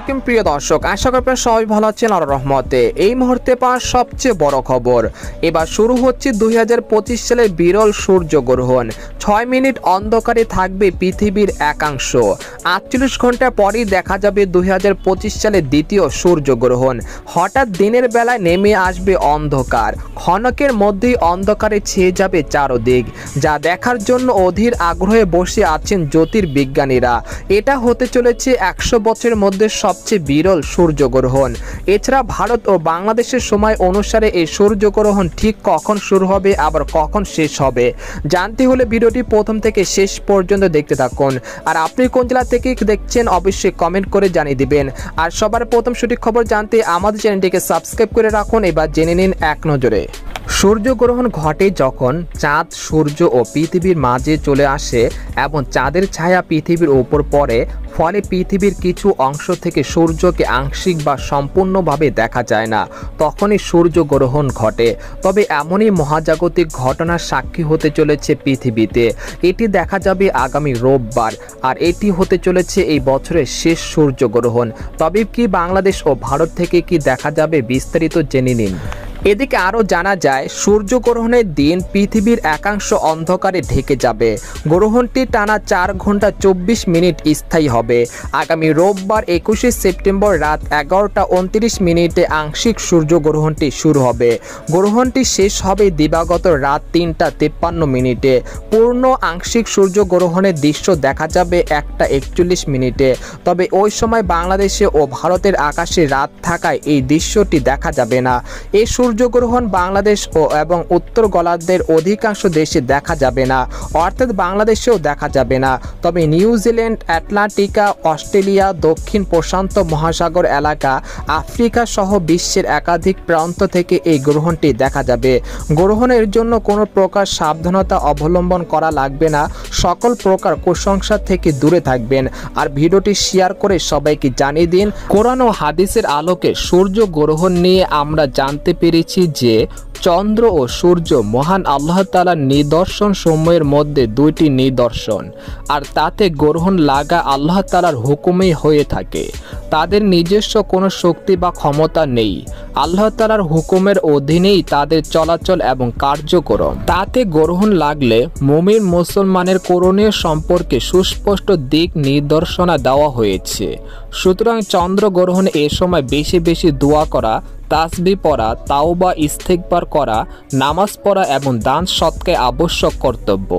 আলাইকুম প্রিয় দর্শক, আশা করি আপনারা সবাই ভালো আছেন আল্লাহর রহমতে। এই মুহূর্তে পাওয়া সবচেয়ে বড় খবর, এবার শুরু হচ্ছে 2025 সালের বিরল সূর্যগ্রহণ। 6 মিনিট অন্ধকারে থাকবে পৃথিবীর একাংশ। 48 ঘন্টা পরেই দেখা যাবে 2025 সালের দ্বিতীয় সূর্যগ্রহণ। হঠাৎ দিনের বেলায় নেমে আসবে অন্ধকার, ক্ষণকের মধ্যেই অন্ধকারে ছেয়ে যাবে চারদিক, যা দেখার জন্য অধীর আগ্রহে বসে আছেন জ্যোতির্বিজ্ঞানীরা। এটা হতে চলেছে 100 বছরের মধ্যে সবচেয়ে বিরল সূর্যগ্রহণ। এছাড়া ভারত ও বাংলাদেশের সময় অনুসারে এই সূর্যগ্রহণ ঠিক কখন শুরু হবে আবার কখন শেষ হবে জানতে হলে ভিডিওটি প্রথম থেকে শেষ পর্যন্ত দেখতে থাকুন। আর আপনি কোন জেলা থেকে দেখছেন অবশ্যই কমেন্ট করে জানিয়ে দিবেন। আর সবার প্রথম সঠিক খবর জানতে আমাদের চ্যানেলটিকে সাবস্ক্রাইব করে রাখুন। এবার জেনে নিন এক নজরে। সূর্যগ্রহণ ঘটে যখন চাঁদ সূর্য ও পৃথিবীর মাঝে চলে আসে এবং চাঁদের ছায়া পৃথিবীর উপর পড়ে, ফলে পৃথিবীর কিছু অংশ থেকে সূর্যকে আংশিক বা সম্পূর্ণভাবে দেখা যায় না, তখনই সূর্যগ্রহণ ঘটে। তবে এমনই মহাজাগতিক ঘটনার সাক্ষী হতে চলেছে পৃথিবীতে। এটি দেখা যাবে আগামী রোববার, আর এটি হতে চলেছে এই বছরের শেষ সূর্যগ্রহণ। তবে কি বাংলাদেশ ও ভারত থেকে কি দেখা যাবে, বিস্তারিত জেনে নিন। এদিকে আরও জানা যায়, সূর্যগ্রহণের দিন পৃথিবীর একাংশ অন্ধকারে ঢেকে যাবে। গ্রহণটি টানা 4 ঘন্টা 24 মিনিট স্থায়ী হবে। আগামী রোববার 21শে সেপ্টেম্বর রাত 11টা 29 মিনিটে আংশিক সূর্যগ্রহণটি শুরু হবে। গ্রহণটি শেষ হবে দিবাগত রাত 3টা 53 মিনিটে। পূর্ণ আংশিক সূর্যগ্রহণের দৃশ্য দেখা যাবে 1টা 41 মিনিটে। তবে ওই সময় বাংলাদেশে ও ভারতের আকাশে রাত থাকায় এই দৃশ্যটি দেখা যাবে না। এই সূর্যগ্রহণ বাংলাদেশ এবং উত্তর গোলার্ধের অধিকাংশ দেশে দেখা যাবে না, অর্থাৎ বাংলাদেশেও দেখা যাবে না। তবে নিউজিল্যান্ড, আটলান্টিকা, অস্ট্রেলিয়া, দক্ষিণ প্রশান্ত মহাসাগর এলাকা, আফ্রিকা সহ বিশ্বের একাধিক প্রান্ত থেকে এই গ্রহণটি দেখা যাবে। গ্রহণের জন্য কোনো প্রকার সাবধানতা অবলম্বন করা লাগবে না, সকল প্রকার কুসংস্কার থেকে দূরে থাকবেন। আর ভিডিওটি শেয়ার করে সবাইকে জানিয়ে দিন। কোরআন ও হাদিসের আলোকে সূর্যগ্রহণ নিয়ে আমরা জানতে পেরেছি যে চন্দ্র ও সূর্য মহান আল্লাহ তাআলার নিদর্শন সমূহের মধ্যে দুইটি নিদর্শন, আর তাতে গ্রহণ লাগা আল্লাহ তাআলার হুকুমেই হয়ে থাকে। তাদের নিজস্ব কোনো শক্তি বা ক্ষমতা নেই, আল্লাহ তাআলার হুকুমের অধীনেই তাদের চলাচল এবং কার্যক্রম। তাতে গ্রহণ লাগলে মুমিন মুসলমানের করণীয় সম্পর্কে সুস্পষ্ট দিক নির্দেশনা দেওয়া হয়েছে। সুতরাং চন্দ্রগ্রহণ এ সময় বেশি বেশি দোয়া করা, তাসবিহ পড়া, তাওবা ইস্তেগফার করা, নামাজ পড়া এবং দান সৎকার আবশ্যক কর্তব্য।